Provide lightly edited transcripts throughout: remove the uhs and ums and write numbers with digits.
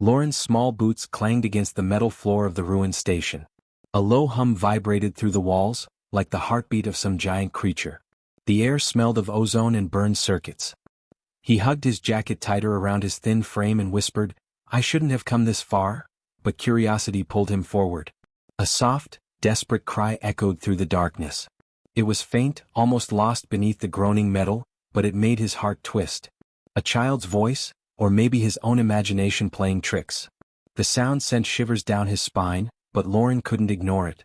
Lauren's small boots clanged against the metal floor of the ruined station. A low hum vibrated through the walls, like the heartbeat of some giant creature. The air smelled of ozone and burned circuits. He hugged his jacket tighter around his thin frame and whispered, "I shouldn't have come this far," but curiosity pulled him forward. A soft, desperate cry echoed through the darkness. It was faint, almost lost beneath the groaning metal, but it made his heart twist. A child's voice, or maybe his own imagination playing tricks. The sound sent shivers down his spine, but Lauren couldn't ignore it.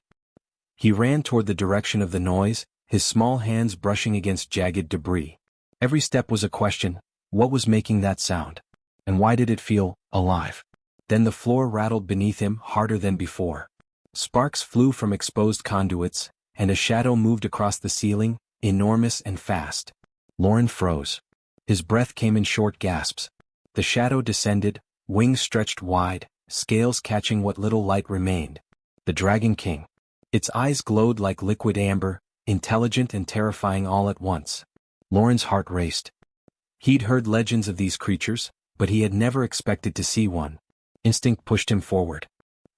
He ran toward the direction of the noise, his small hands brushing against jagged debris. Every step was a question: what was making that sound? And why did it feel alive? Then the floor rattled beneath him harder than before. Sparks flew from exposed conduits, and a shadow moved across the ceiling, enormous and fast. Lauren froze. His breath came in short gasps. The shadow descended, wings stretched wide, scales catching what little light remained. The Dragon King. Its eyes glowed like liquid amber, intelligent and terrifying all at once. Lauren's heart raced. He'd heard legends of these creatures, but he had never expected to see one. Instinct pushed him forward.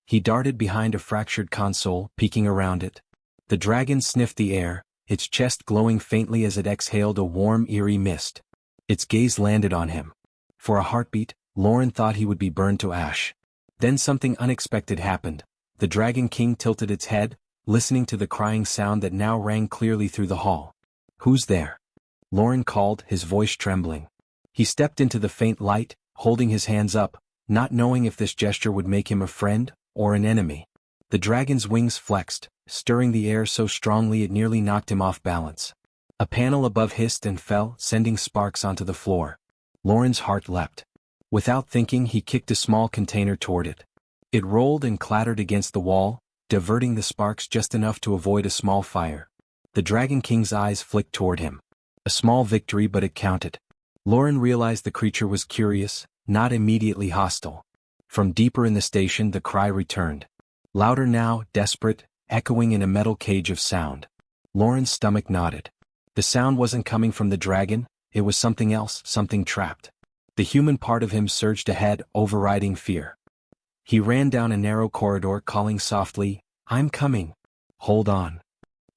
He darted behind a fractured console, peeking around it. The dragon sniffed the air, its chest glowing faintly as it exhaled a warm, eerie mist. Its gaze landed on him. For a heartbeat, Lauren thought he would be burned to ash. Then something unexpected happened. The Dragon King tilted its head, listening to the crying sound that now rang clearly through the hall. "Who's there?" Lauren called, his voice trembling. He stepped into the faint light, holding his hands up, not knowing if this gesture would make him a friend or an enemy. The dragon's wings flexed, stirring the air so strongly it nearly knocked him off balance. A panel above hissed and fell, sending sparks onto the floor. Lauren's heart leapt. Without thinking, he kicked a small container toward it. It rolled and clattered against the wall, diverting the sparks just enough to avoid a small fire. The Dragon King's eyes flicked toward him. A small victory, but it counted. Lauren realized the creature was curious, not immediately hostile. From deeper in the station the cry returned. Louder now, desperate, echoing in a metal cage of sound. Lauren's stomach knotted. The sound wasn't coming from the dragon, it was something else, something trapped. The human part of him surged ahead, overriding fear. He ran down a narrow corridor, calling softly, "I'm coming. Hold on."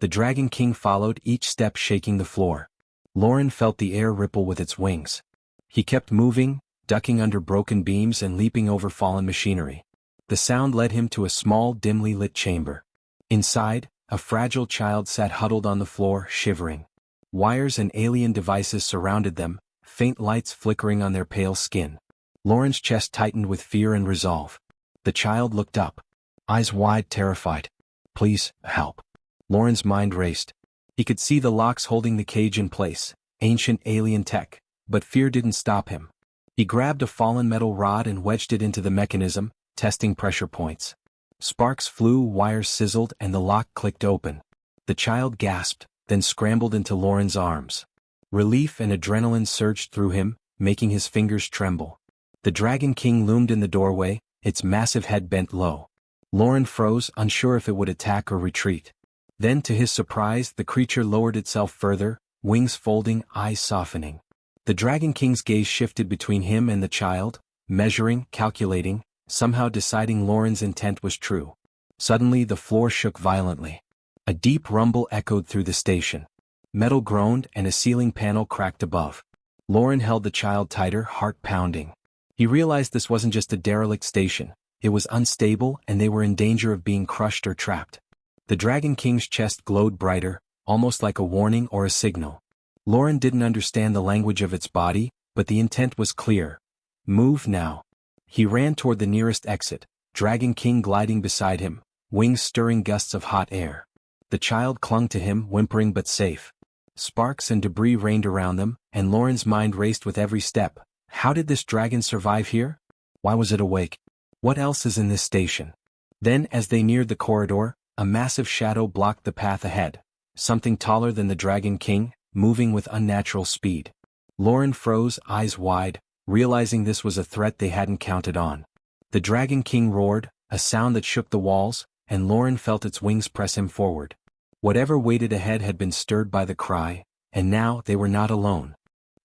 The Dragon King followed, each step shaking the floor. Lauren felt the air ripple with its wings. He kept moving, ducking under broken beams and leaping over fallen machinery. The sound led him to a small, dimly lit chamber. Inside, a fragile child sat huddled on the floor, shivering. Wires and alien devices surrounded them, faint lights flickering on their pale skin. Lauren's chest tightened with fear and resolve. The child looked up, eyes wide, terrified. "Please, help." Lauren's mind raced. He could see the locks holding the cage in place, ancient alien tech, but fear didn't stop him. He grabbed a fallen metal rod and wedged it into the mechanism, testing pressure points. Sparks flew, wires sizzled, and the lock clicked open. The child gasped, then scrambled into Lauren's arms. Relief and adrenaline surged through him, making his fingers tremble. The Dragon King loomed in the doorway, its massive head bent low. Lauren froze, unsure if it would attack or retreat. Then, to his surprise, the creature lowered itself further, wings folding, eyes softening. The Dragon King's gaze shifted between him and the child, measuring, calculating, somehow deciding Lauren's intent was true. Suddenly the floor shook violently. A deep rumble echoed through the station. Metal groaned and a ceiling panel cracked above. Lauren held the child tighter, heart pounding. He realized this wasn't just a derelict station, it was unstable and they were in danger of being crushed or trapped. The Dragon King's chest glowed brighter, almost like a warning or a signal. Lauren didn't understand the language of its body, but the intent was clear. Move now. He ran toward the nearest exit, Dragon King gliding beside him, wings stirring gusts of hot air. The child clung to him, whimpering but safe. Sparks and debris rained around them, and Lauren's mind raced with every step. How did this dragon survive here? Why was it awake? What else is in this station? Then, as they neared the corridor, a massive shadow blocked the path ahead, something taller than the Dragon King, moving with unnatural speed. Lauren froze, eyes wide, realizing this was a threat they hadn't counted on. The Dragon King roared, a sound that shook the walls, and Lauren felt its wings press him forward. Whatever waited ahead had been stirred by the cry, and now they were not alone.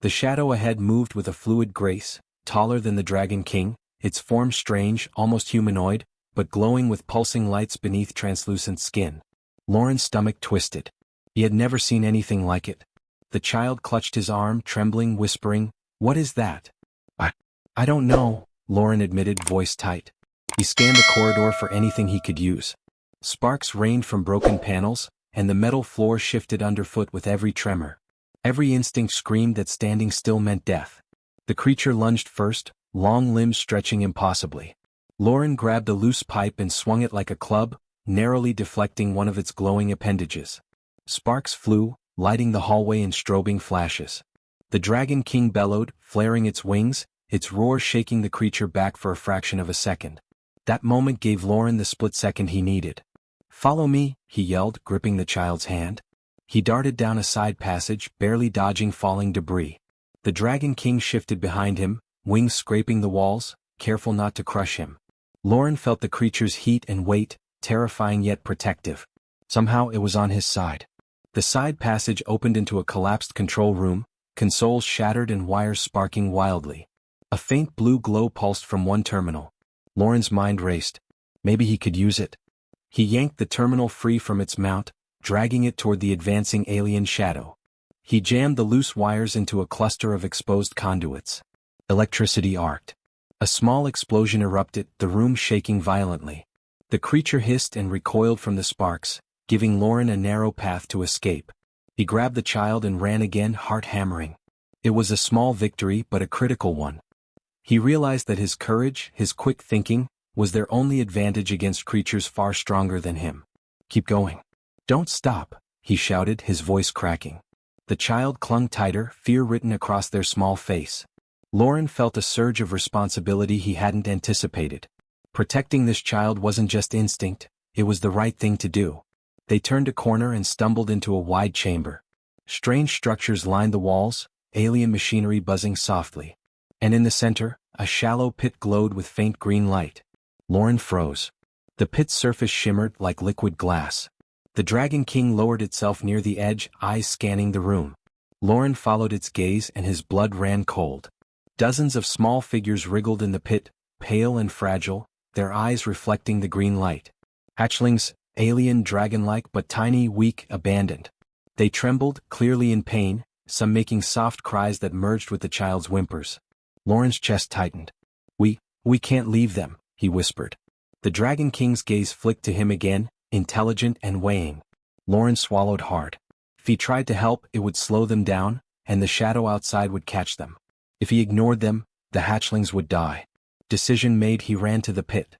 The shadow ahead moved with a fluid grace, taller than the Dragon King, its form strange, almost humanoid, but glowing with pulsing lights beneath translucent skin. Lauren's stomach twisted. He had never seen anything like it. The child clutched his arm, trembling, whispering, "What is that?" I don't know," Lauren admitted, voice tight. He scanned the corridor for anything he could use. Sparks rained from broken panels, and the metal floor shifted underfoot with every tremor. Every instinct screamed that standing still meant death. The creature lunged first, long limbs stretching impossibly. Lauren grabbed a loose pipe and swung it like a club, narrowly deflecting one of its glowing appendages. Sparks flew, lighting the hallway in strobing flashes. The Dragon King bellowed, flaring its wings, its roar shaking the creature back for a fraction of a second. That moment gave Lauren the split second he needed. "Follow me," he yelled, gripping the child's hand. He darted down a side passage, barely dodging falling debris. The Dragon King shifted behind him, wings scraping the walls, careful not to crush him. Lauren felt the creature's heat and weight, terrifying yet protective. Somehow it was on his side. The side passage opened into a collapsed control room, consoles shattered and wires sparking wildly. A faint blue glow pulsed from one terminal. Lauren's mind raced. Maybe he could use it. He yanked the terminal free from its mount, dragging it toward the advancing alien shadow. He jammed the loose wires into a cluster of exposed conduits. Electricity arced. A small explosion erupted, the room shaking violently. The creature hissed and recoiled from the sparks, giving Lauren a narrow path to escape. He grabbed the child and ran again, heart hammering. It was a small victory, but a critical one. He realized that his courage, his quick thinking, was their only advantage against creatures far stronger than him. "Keep going. Don't stop," he shouted, his voice cracking. The child clung tighter, fear written across their small face. Lauren felt a surge of responsibility he hadn't anticipated. Protecting this child wasn't just instinct, it was the right thing to do. They turned a corner and stumbled into a wide chamber. Strange structures lined the walls, alien machinery buzzing softly. And in the center, a shallow pit glowed with faint green light. Lauren froze. The pit's surface shimmered like liquid glass. The Dragon King lowered itself near the edge, eyes scanning the room. Lauren followed its gaze and his blood ran cold. Dozens of small figures wriggled in the pit, pale and fragile, their eyes reflecting the green light. Hatchlings, alien, dragon-like but tiny, weak, abandoned. They trembled, clearly in pain, some making soft cries that merged with the child's whimpers. Lauren's chest tightened. We can't leave them," he whispered. The Dragon King's gaze flicked to him again, intelligent and weighing. Lauren swallowed hard. If he tried to help, it would slow them down, and the shadow outside would catch them. If he ignored them, the hatchlings would die. Decision made, he ran to the pit.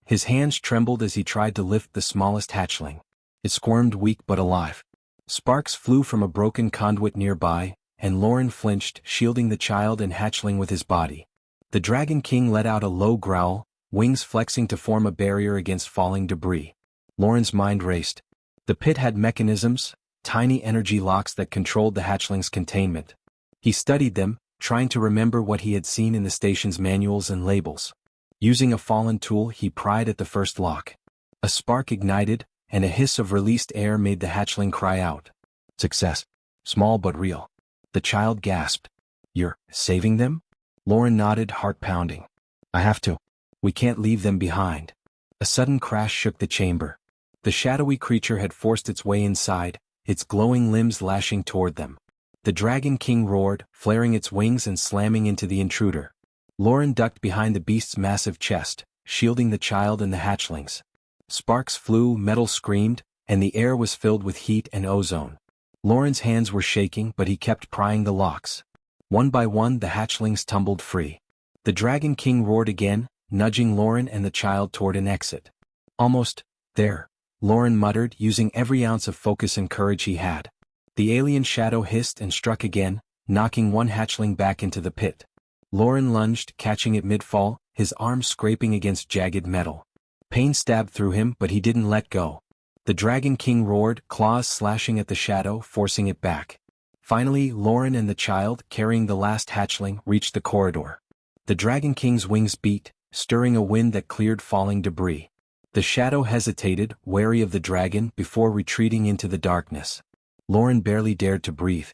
His hands trembled as he tried to lift the smallest hatchling. It squirmed, weak but alive. Sparks flew from a broken conduit nearby, and Lauren flinched, shielding the child and hatchling with his body. The Dragon King let out a low growl, wings flexing to form a barrier against falling debris. Lauren's mind raced. The pit had mechanisms, tiny energy locks that controlled the hatchling's containment. He studied them, trying to remember what he had seen in the station's manuals and labels. Using a fallen tool, he pried at the first lock. A spark ignited, and a hiss of released air made the hatchling cry out. Success. Small but real. The child gasped. "You're saving them?" Lauren nodded, heart pounding. "I have to. We can't leave them behind." A sudden crash shook the chamber. The shadowy creature had forced its way inside, its glowing limbs lashing toward them. The Dragon King roared, flaring its wings and slamming into the intruder. Lauren ducked behind the beast's massive chest, shielding the child and the hatchlings. Sparks flew, metal screamed, and the air was filled with heat and ozone. Lauren's hands were shaking, but he kept prying the locks. One by one, the hatchlings tumbled free. The Dragon King roared again, nudging Lauren and the child toward an exit. "Almost there," Lauren muttered, using every ounce of focus and courage he had. The alien shadow hissed and struck again, knocking one hatchling back into the pit. Lauren lunged, catching it mid-fall, his arms scraping against jagged metal. Pain stabbed through him, but he didn't let go. The Dragon King roared, claws slashing at the shadow, forcing it back. Finally, Lauren and the child, carrying the last hatchling, reached the corridor. The Dragon King's wings beat, stirring a wind that cleared falling debris. The shadow hesitated, wary of the dragon, before retreating into the darkness. Lauren barely dared to breathe.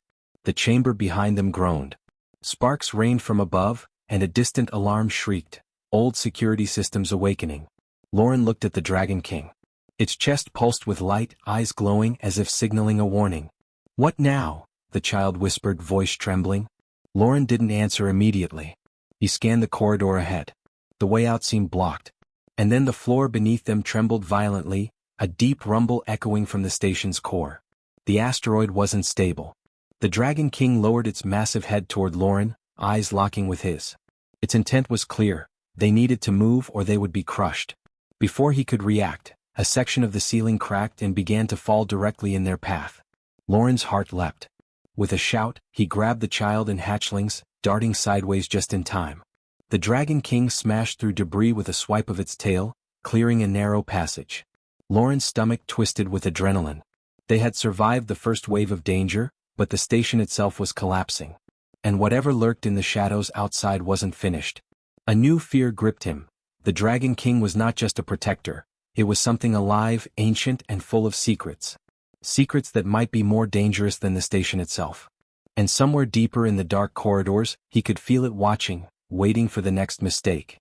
The chamber behind them groaned. Sparks rained from above, and a distant alarm shrieked. old security systems awakening. Lauren looked at the Dragon King. Its chest pulsed with light, eyes glowing as if signaling a warning. "What now?" the child whispered, voice trembling. Lauren didn't answer immediately. He scanned the corridor ahead. The way out seemed blocked. And then the floor beneath them trembled violently, a deep rumble echoing from the station's core. The asteroid wasn't stable. The Dragon King lowered its massive head toward Lauren, eyes locking with his. Its intent was clear: they needed to move or they would be crushed. Before he could react, a section of the ceiling cracked and began to fall directly in their path. Lauren's heart leapt. With a shout, he grabbed the child and hatchlings, darting sideways just in time. The Dragon King smashed through debris with a swipe of its tail, clearing a narrow passage. Lauren's stomach twisted with adrenaline. They had survived the first wave of danger, but the station itself was collapsing. And whatever lurked in the shadows outside wasn't finished. A new fear gripped him. The Dragon King was not just a protector. It was something alive, ancient, and full of secrets. Secrets that might be more dangerous than the station itself. And somewhere deeper in the dark corridors, he could feel it watching, waiting for the next mistake.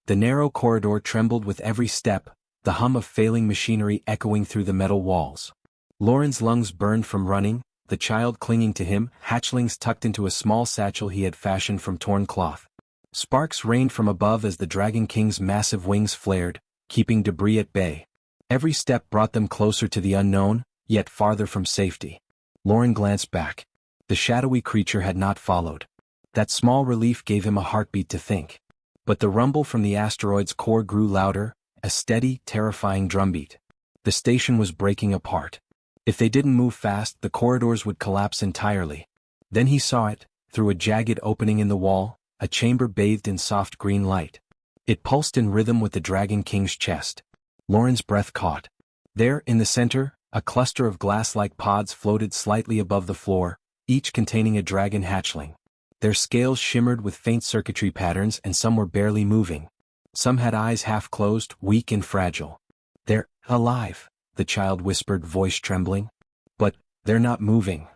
The narrow corridor trembled with every step, the hum of failing machinery echoing through the metal walls. Lauren's lungs burned from running, the child clinging to him, hatchlings tucked into a small satchel he had fashioned from torn cloth. Sparks rained from above as the Dragon King's massive wings flared, keeping debris at bay. Every step brought them closer to the unknown, yet farther from safety. Lauren glanced back. The shadowy creature had not followed. That small relief gave him a heartbeat to think. But the rumble from the asteroid's core grew louder, a steady, terrifying drumbeat. The station was breaking apart. If they didn't move fast, the corridors would collapse entirely. Then he saw it, through a jagged opening in the wall, a chamber bathed in soft green light. It pulsed in rhythm with the Dragon King's chest. Lauren's breath caught. There, in the center, a cluster of glass-like pods floated slightly above the floor, each containing a dragon hatchling. Their scales shimmered with faint circuitry patterns and some were barely moving. Some had eyes half closed, weak and fragile. "They're alive," the child whispered, voice trembling. "But they're not moving."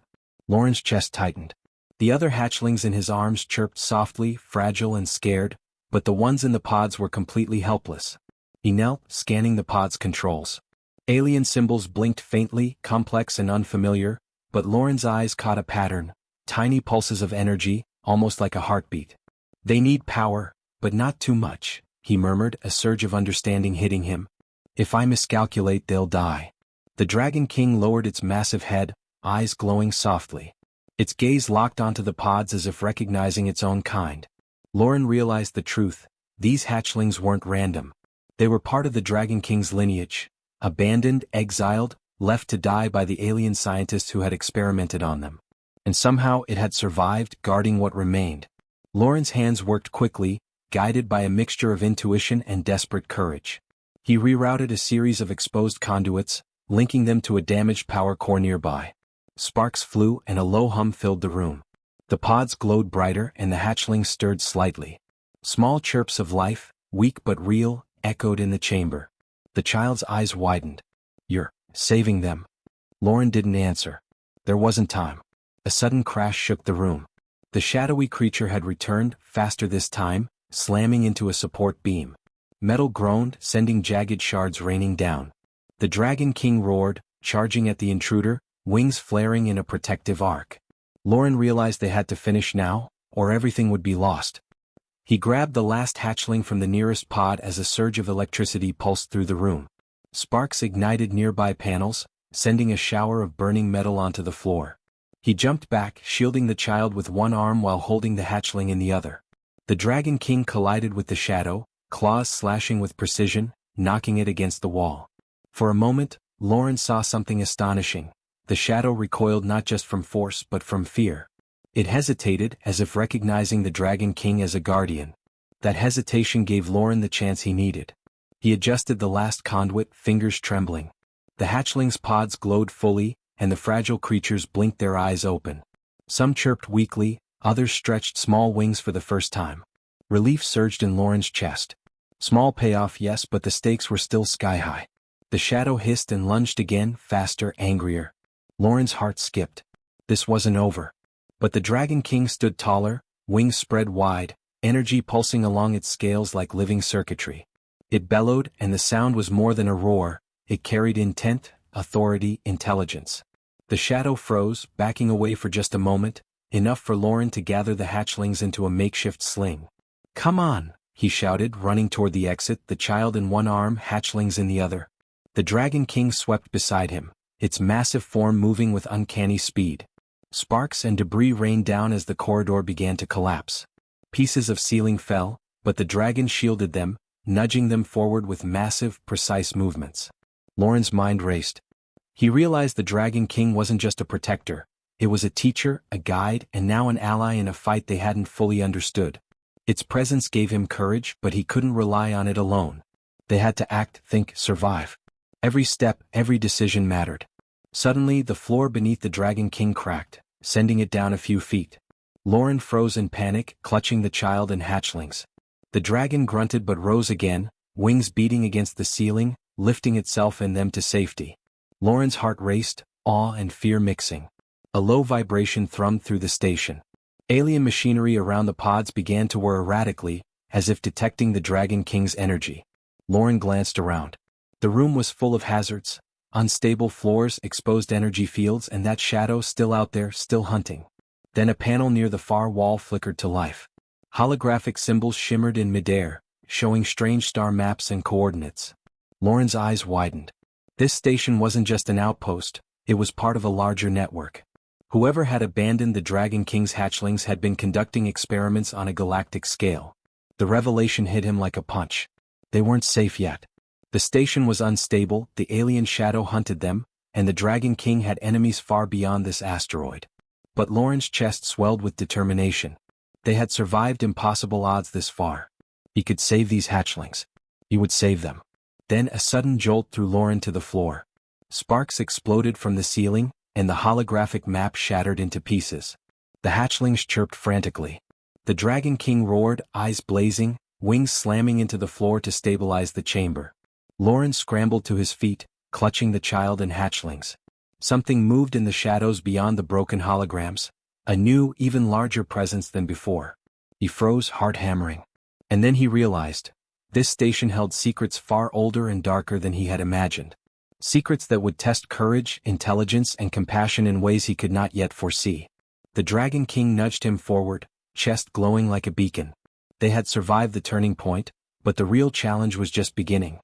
Lauren's chest tightened. The other hatchlings in his arms chirped softly, fragile and scared, but the ones in the pods were completely helpless. He knelt, scanning the pod's controls. Alien symbols blinked faintly, complex and unfamiliar, but Lauren's eyes caught a pattern: tiny pulses of energy, almost like a heartbeat. "They need power, but not too much," he murmured, a surge of understanding hitting him. "If I miscalculate, they'll die." The Dragon King lowered its massive head, eyes glowing softly. Its gaze locked onto the pods as if recognizing its own kind. Lauren realized the truth: these hatchlings weren't random. They were part of the Dragon King's lineage, abandoned, exiled, left to die by the alien scientists who had experimented on them. And somehow it had survived, guarding what remained. Lauren's hands worked quickly, guided by a mixture of intuition and desperate courage. He rerouted a series of exposed conduits, linking them to a damaged power core nearby. Sparks flew and a low hum filled the room. The pods glowed brighter and the hatchlings stirred slightly. Small chirps of life, weak but real, echoed in the chamber. The child's eyes widened. "You're saving them?" Lauren didn't answer. There wasn't time. A sudden crash shook the room. The shadowy creature had returned, faster this time, slamming into a support beam. Metal groaned, sending jagged shards raining down. The Dragon King roared, charging at the intruder, wings flaring in a protective arc. Lauren realized they had to finish now, or everything would be lost. He grabbed the last hatchling from the nearest pod as a surge of electricity pulsed through the room. Sparks ignited nearby panels, sending a shower of burning metal onto the floor. He jumped back, shielding the child with one arm while holding the hatchling in the other. The Dragon King collided with the shadow, claws slashing with precision, knocking it against the wall. For a moment, Lauren saw something astonishing. The shadow recoiled not just from force but from fear. It hesitated, as if recognizing the Dragon King as a guardian. That hesitation gave Lauren the chance he needed. He adjusted the last conduit, fingers trembling. The hatchling's pods glowed fully, and the fragile creatures blinked their eyes open. Some chirped weakly, others stretched small wings for the first time. Relief surged in Lauren's chest. Small payoff, yes, but the stakes were still sky-high. The shadow hissed and lunged again, faster, angrier. Lauren's heart skipped. This wasn't over. But the Dragon King stood taller, wings spread wide, energy pulsing along its scales like living circuitry. It bellowed, and the sound was more than a roar, it carried intent, authority, intelligence. The shadow froze, backing away for just a moment, enough for Lauren to gather the hatchlings into a makeshift sling. "Come on," he shouted, running toward the exit, the child in one arm, hatchlings in the other. The Dragon King swept beside him, its massive form moving with uncanny speed. Sparks and debris rained down as the corridor began to collapse. Pieces of ceiling fell, but the dragon shielded them, nudging them forward with massive, precise movements. Lauren's mind raced. He realized the Dragon King wasn't just a protector, it was a teacher, a guide, and now an ally in a fight they hadn't fully understood. Its presence gave him courage, but he couldn't rely on it alone. They had to act, think, survive. Every step, every decision mattered. Suddenly, the floor beneath the Dragon King cracked, sending it down a few feet. Lauren froze in panic, clutching the child and hatchlings. The dragon grunted but rose again, wings beating against the ceiling, lifting itself and them to safety. Lauren's heart raced, awe and fear mixing. A low vibration thrummed through the station. Alien machinery around the pods began to whir erratically, as if detecting the Dragon King's energy. Lauren glanced around. The room was full of hazards, unstable floors, exposed energy fields, and that shadow still out there, still hunting. Then a panel near the far wall flickered to life. Holographic symbols shimmered in midair, showing strange star maps and coordinates. Lauren's eyes widened. This station wasn't just an outpost, it was part of a larger network. Whoever had abandoned the Dragon King's hatchlings had been conducting experiments on a galactic scale. The revelation hit him like a punch. They weren't safe yet. The station was unstable, the alien shadow hunted them, and the Dragon King had enemies far beyond this asteroid. But Lauren's chest swelled with determination. They had survived impossible odds this far. He could save these hatchlings. He would save them. Then a sudden jolt threw Lauren to the floor. Sparks exploded from the ceiling, and the holographic map shattered into pieces. The hatchlings chirped frantically. The Dragon King roared, eyes blazing, wings slamming into the floor to stabilize the chamber. Lauren scrambled to his feet, clutching the child and hatchlings. Something moved in the shadows beyond the broken holograms, a new, even larger presence than before. He froze, heart hammering. And then he realized, this station held secrets far older and darker than he had imagined. Secrets that would test courage, intelligence, and compassion in ways he could not yet foresee. The Dragon King nudged him forward, chest glowing like a beacon. They had survived the turning point, but the real challenge was just beginning.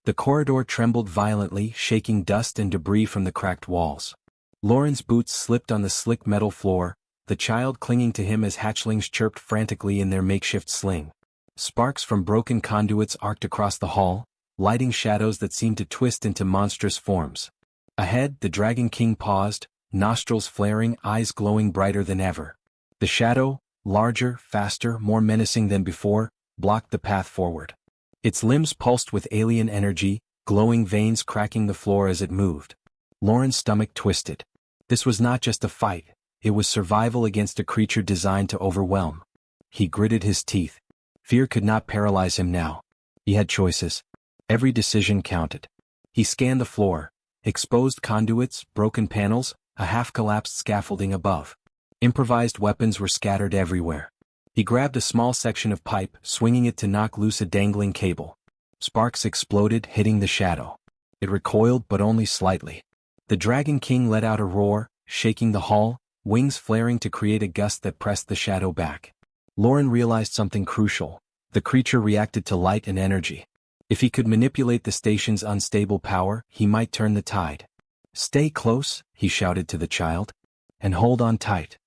The corridor trembled violently, shaking dust and debris from the cracked walls. Lauren's boots slipped on the slick metal floor, the child clinging to him as hatchlings chirped frantically in their makeshift sling. Sparks from broken conduits arced across the hall, lighting shadows that seemed to twist into monstrous forms. Ahead, the Dragon King paused, nostrils flaring, eyes glowing brighter than ever. The shadow, larger, faster, more menacing than before, blocked the path forward. Its limbs pulsed with alien energy, glowing veins cracking the floor as it moved. Lauren's stomach twisted. This was not just a fight, it was survival against a creature designed to overwhelm. He gritted his teeth. Fear could not paralyze him now. He had choices. Every decision counted. He scanned the floor, exposed conduits, broken panels, a half-collapsed scaffolding above. Improvised weapons were scattered everywhere. He grabbed a small section of pipe, swinging it to knock loose a dangling cable. Sparks exploded, hitting the shadow. It recoiled, but only slightly. The Dragon King let out a roar, shaking the hall, wings flaring to create a gust that pressed the shadow back. Lauren realized something crucial. The creature reacted to light and energy. If he could manipulate the station's unstable power, he might turn the tide. "Stay close," he shouted to the child. "And hold on tight."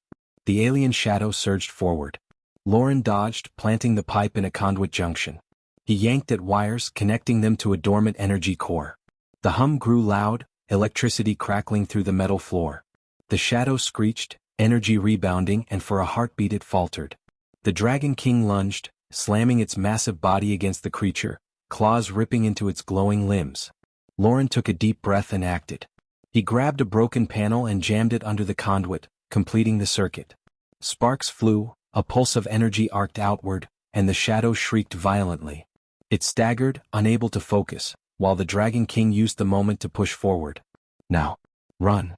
The alien shadow surged forward. Lauren dodged, planting the pipe in a conduit junction. He yanked at wires, connecting them to a dormant energy core. The hum grew loud, electricity crackling through the metal floor. The shadow screeched, energy rebounding, and for a heartbeat it faltered. The Dragon King lunged, slamming its massive body against the creature, claws ripping into its glowing limbs. Lauren took a deep breath and acted. He grabbed a broken panel and jammed it under the conduit, completing the circuit. Sparks flew, a pulse of energy arced outward, and the shadow shrieked violently. It staggered, unable to focus, while the Dragon King used the moment to push forward. "Now, run!"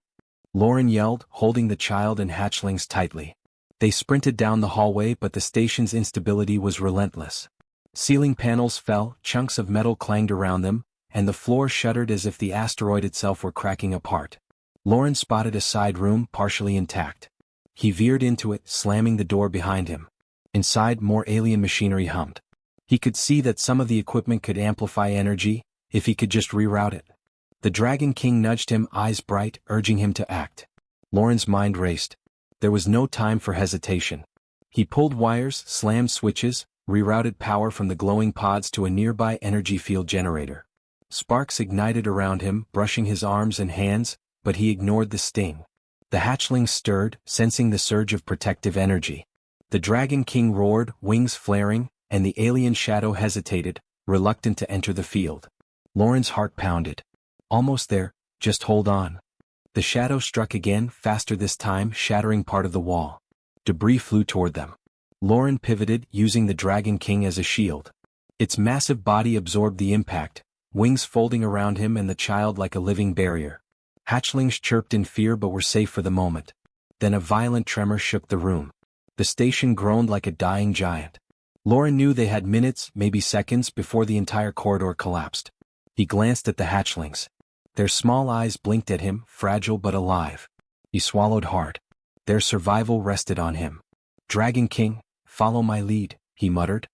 Lauren yelled, holding the child and hatchlings tightly. They sprinted down the hallway, but the station's instability was relentless. Ceiling panels fell, chunks of metal clanged around them, and the floor shuddered as if the asteroid itself were cracking apart. Lauren spotted a side room partially intact. He veered into it, slamming the door behind him. Inside, more alien machinery hummed. He could see that some of the equipment could amplify energy, if he could just reroute it. The Dragon King nudged him, eyes bright, urging him to act. Lauren's mind raced. There was no time for hesitation. He pulled wires, slammed switches, rerouted power from the glowing pods to a nearby energy field generator. Sparks ignited around him, brushing his arms and hands, but he ignored the sting. The hatchlings stirred, sensing the surge of protective energy. The Dragon King roared, wings flaring, and the alien shadow hesitated, reluctant to enter the field. Lauren's heart pounded. Almost there, just hold on. The shadow struck again, faster this time, shattering part of the wall. Debris flew toward them. Lauren pivoted, using the Dragon King as a shield. Its massive body absorbed the impact, wings folding around him and the child like a living barrier. Hatchlings chirped in fear but were safe for the moment. Then a violent tremor shook the room. The station groaned like a dying giant. Lauren knew they had minutes, maybe seconds, before the entire corridor collapsed. He glanced at the hatchlings. Their small eyes blinked at him, fragile but alive. He swallowed hard. Their survival rested on him. Dragon King, follow my lead, he muttered.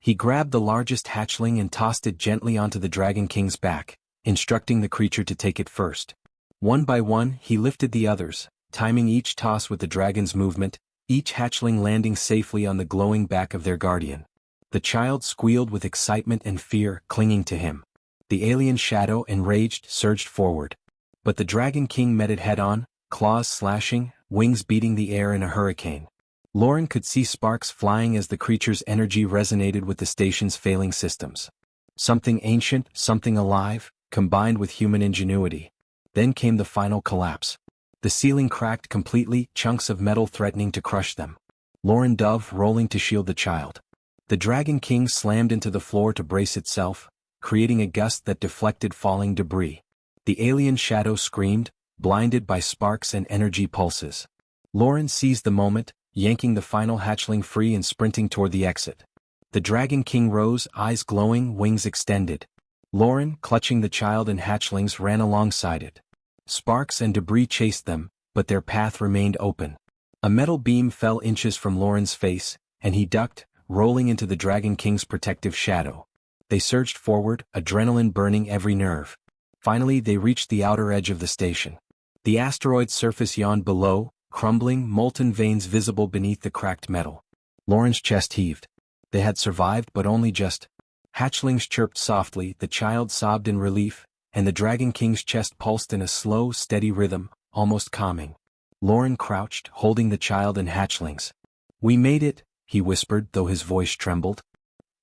He grabbed the largest hatchling and tossed it gently onto the Dragon King's back, instructing the creature to take it first. One by one, he lifted the others, timing each toss with the dragon's movement, each hatchling landing safely on the glowing back of their guardian. The child squealed with excitement and fear, clinging to him. The alien shadow, enraged, surged forward. But the Dragon King met it head-on, claws slashing, wings beating the air in a hurricane. Lauren could see sparks flying as the creature's energy resonated with the station's failing systems. Something ancient, something alive, combined with human ingenuity. Then came the final collapse. The ceiling cracked completely, chunks of metal threatening to crush them. Lauren dove, rolling to shield the child. The Dragon King slammed into the floor to brace itself, creating a gust that deflected falling debris. The alien shadow screamed, blinded by sparks and energy pulses. Lauren seized the moment, yanking the final hatchling free and sprinting toward the exit. The Dragon King rose, eyes glowing, wings extended. Lauren, clutching the child and hatchlings, ran alongside it. Sparks and debris chased them, but their path remained open. A metal beam fell inches from Lauren's face, and he ducked, rolling into the Dragon King's protective shadow. They surged forward, adrenaline burning every nerve. Finally they reached the outer edge of the station. The asteroid's surface yawned below, crumbling, molten veins visible beneath the cracked metal. Lauren's chest heaved. They had survived, but only just. Hatchlings chirped softly, the child sobbed in relief, and the Dragon King's chest pulsed in a slow, steady rhythm, almost calming. Lauren crouched, holding the child and hatchlings. "We made it," he whispered, though his voice trembled.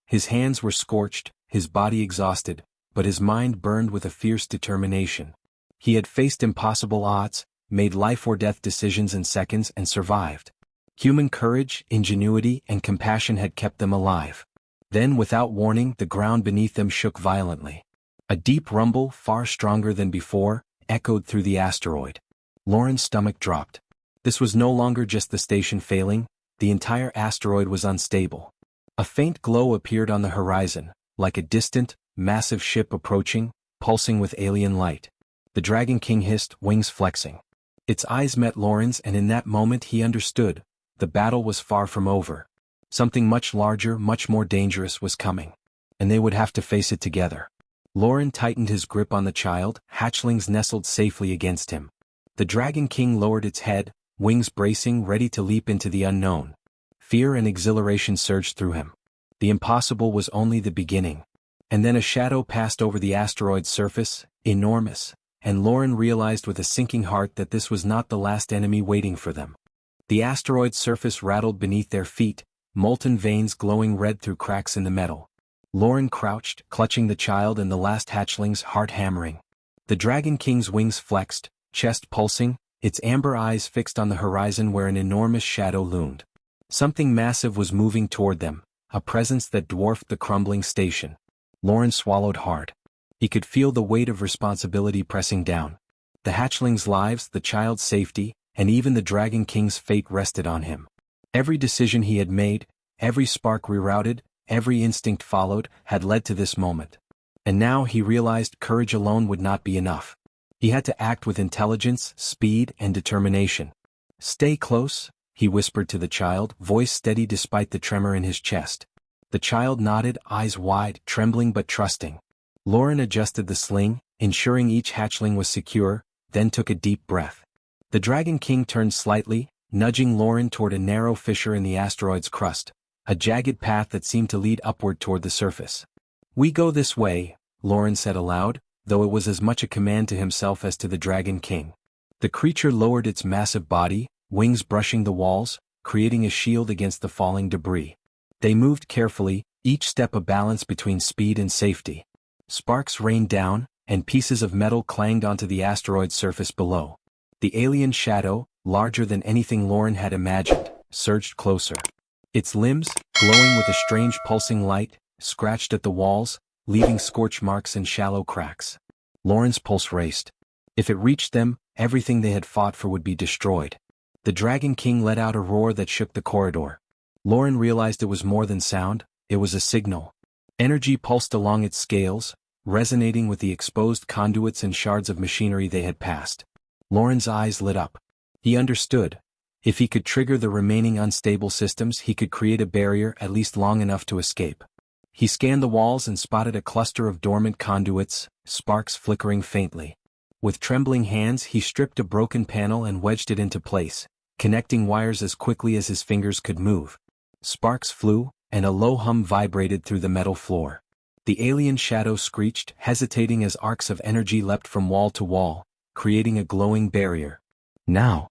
His hands were scorched, his body exhausted, but his mind burned with a fierce determination. He had faced impossible odds, made life-or-death decisions in seconds, and survived. Human courage, ingenuity, and compassion had kept them alive. Then, without warning, the ground beneath them shook violently. A deep rumble, far stronger than before, echoed through the asteroid. Lauren's stomach dropped. This was no longer just the station failing, the entire asteroid was unstable. A faint glow appeared on the horizon, like a distant, massive ship approaching, pulsing with alien light. The Dragon King hissed, wings flexing. Its eyes met Lauren's, and in that moment he understood. The battle was far from over. Something much larger, much more dangerous was coming. And they would have to face it together. Lauren tightened his grip on the child, hatchlings nestled safely against him. The Dragon King lowered its head, wings bracing, ready to leap into the unknown. Fear and exhilaration surged through him. The impossible was only the beginning. And then a shadow passed over the asteroid's surface, enormous, and Lauren realized with a sinking heart that this was not the last enemy waiting for them. The asteroid's surface rattled beneath their feet, molten veins glowing red through cracks in the metal. Lauren crouched, clutching the child and the last hatchling's heart hammering. The Dragon King's wings flexed, chest pulsing, its amber eyes fixed on the horizon where an enormous shadow loomed. Something massive was moving toward them, a presence that dwarfed the crumbling station. Lauren swallowed hard. He could feel the weight of responsibility pressing down. The hatchlings' lives, the child's safety, and even the Dragon King's fate rested on him. Every decision he had made, every spark rerouted, every instinct followed, had led to this moment. And now he realized courage alone would not be enough. He had to act with intelligence, speed, and determination. "Stay close," he whispered to the child, voice steady despite the tremor in his chest. The child nodded, eyes wide, trembling but trusting. Lauren adjusted the sling, ensuring each hatchling was secure, then took a deep breath. The Dragon King turned slightly, nudging Lauren toward a narrow fissure in the asteroid's crust, a jagged path that seemed to lead upward toward the surface. "We go this way," Lauren said aloud, though it was as much a command to himself as to the Dragon King. The creature lowered its massive body, wings brushing the walls, creating a shield against the falling debris. They moved carefully, each step a balance between speed and safety. Sparks rained down, and pieces of metal clanged onto the asteroid's surface below. The alien shadow, larger than anything Lauren had imagined, surged closer. Its limbs, glowing with a strange pulsing light, scratched at the walls, leaving scorch marks and shallow cracks. Lauren's pulse raced. If it reached them, everything they had fought for would be destroyed. The Dragon King let out a roar that shook the corridor. Lauren realized it was more than sound, it was a signal. Energy pulsed along its scales, resonating with the exposed conduits and shards of machinery they had passed. Lauren's eyes lit up. He understood. If he could trigger the remaining unstable systems, he could create a barrier at least long enough to escape. He scanned the walls and spotted a cluster of dormant conduits, sparks flickering faintly. With trembling hands he stripped a broken panel and wedged it into place, connecting wires as quickly as his fingers could move. Sparks flew, and a low hum vibrated through the metal floor. The alien shadow screeched, hesitating as arcs of energy leapt from wall to wall, creating a glowing barrier. "Now!"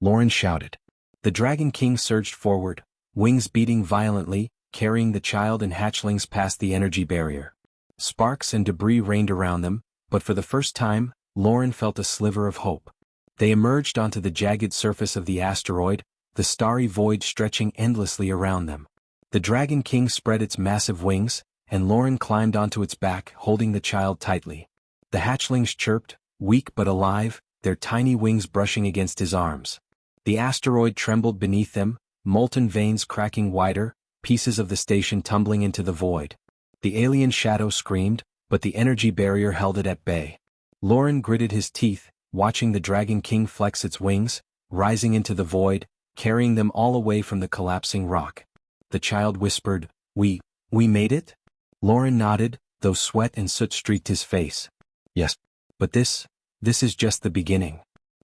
Lauren shouted. The Dragon King surged forward, wings beating violently, carrying the child and hatchlings past the energy barrier. Sparks and debris rained around them, but for the first time, Lauren felt a sliver of hope. They emerged onto the jagged surface of the asteroid, the starry void stretching endlessly around them. The Dragon King spread its massive wings, and Lauren climbed onto its back, holding the child tightly. The hatchlings chirped, weak but alive, their tiny wings brushing against his arms. The asteroid trembled beneath them, molten veins cracking wider, pieces of the station tumbling into the void. The alien shadow screamed, but the energy barrier held it at bay. Lauren gritted his teeth, watching the Dragon King flex its wings, rising into the void, carrying them all away from the collapsing rock. The child whispered, We made it?" Lauren nodded, though sweat and soot streaked his face. "Yes. But this is just the beginning."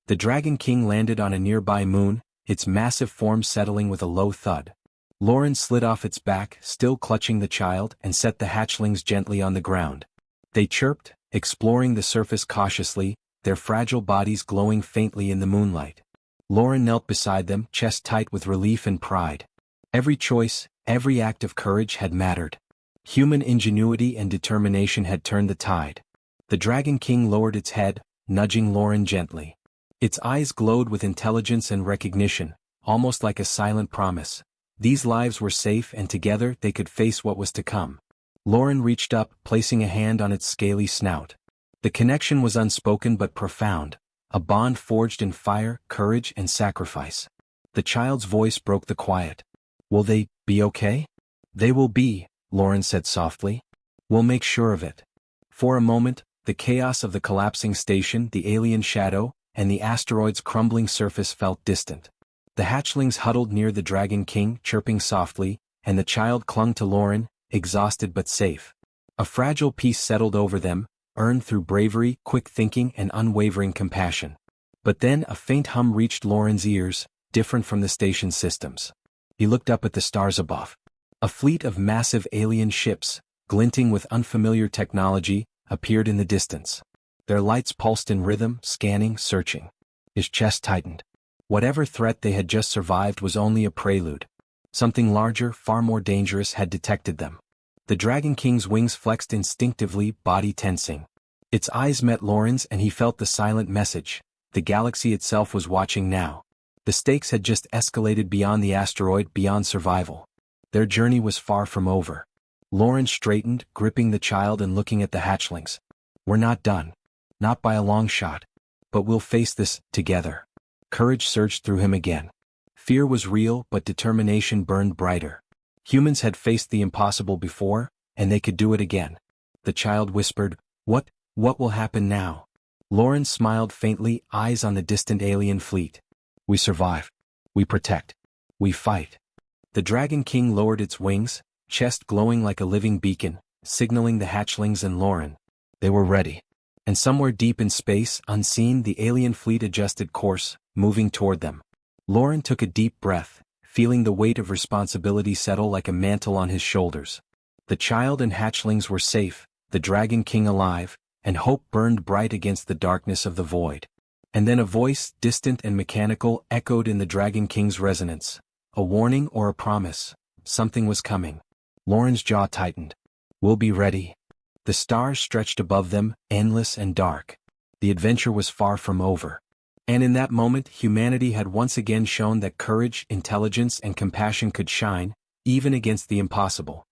The Dragon King landed on a nearby moon, its massive form settling with a low thud. Lauren slid off its back, still clutching the child, and set the hatchlings gently on the ground. They chirped, exploring the surface cautiously, their fragile bodies glowing faintly in the moonlight. Lauren knelt beside them, chest tight with relief and pride. Every choice, every act of courage had mattered. Human ingenuity and determination had turned the tide. The Dragon King lowered its head, nudging Lauren gently. Its eyes glowed with intelligence and recognition, almost like a silent promise. These lives were safe and together they could face what was to come. Lauren reached up, placing a hand on its scaly snout. The connection was unspoken but profound, a bond forged in fire, courage, and sacrifice. The child's voice broke the quiet. "Will they be okay?" "They will be," Lauren said softly. "We'll make sure of it." For a moment, the chaos of the collapsing station, the alien shadow, and the asteroid's crumbling surface felt distant. The hatchlings huddled near the Dragon King, chirping softly, and the child clung to Lauren, exhausted but safe. A fragile peace settled over them, earned through bravery, quick thinking, and unwavering compassion. But then a faint hum reached Lauren's ears, different from the station's systems. He looked up at the stars above. A fleet of massive alien ships, glinting with unfamiliar technology, appeared in the distance. Their lights pulsed in rhythm, scanning, searching. His chest tightened. Whatever threat they had just survived was only a prelude. Something larger, far more dangerous had detected them. The Dragon King's wings flexed instinctively, body tensing. Its eyes met Lauren's and he felt the silent message. The galaxy itself was watching now. The stakes had just escalated beyond the asteroid, beyond survival. Their journey was far from over. Lauren straightened, gripping the child and looking at the hatchlings. "We're not done. Not by a long shot. But we'll face this, together." Courage surged through him again. Fear was real, but determination burned brighter. Humans had faced the impossible before, and they could do it again. The child whispered, What will happen now? Lauren smiled faintly, eyes on the distant alien fleet. We survive. We protect. We fight. The Dragon King lowered its wings, chest glowing like a living beacon, signaling the hatchlings and Lauren. They were ready. And somewhere deep in space, unseen, the alien fleet adjusted course, moving toward them. Lauren took a deep breath, feeling the weight of responsibility settle like a mantle on his shoulders. The child and hatchlings were safe, the Dragon King alive, and hope burned bright against the darkness of the void. And then a voice, distant and mechanical, echoed in the Dragon King's resonance. A warning or a promise. Something was coming. Lauren's jaw tightened. We'll be ready. The stars stretched above them, endless and dark. The adventure was far from over. And in that moment, humanity had once again shown that courage, intelligence, and compassion could shine, even against the impossible.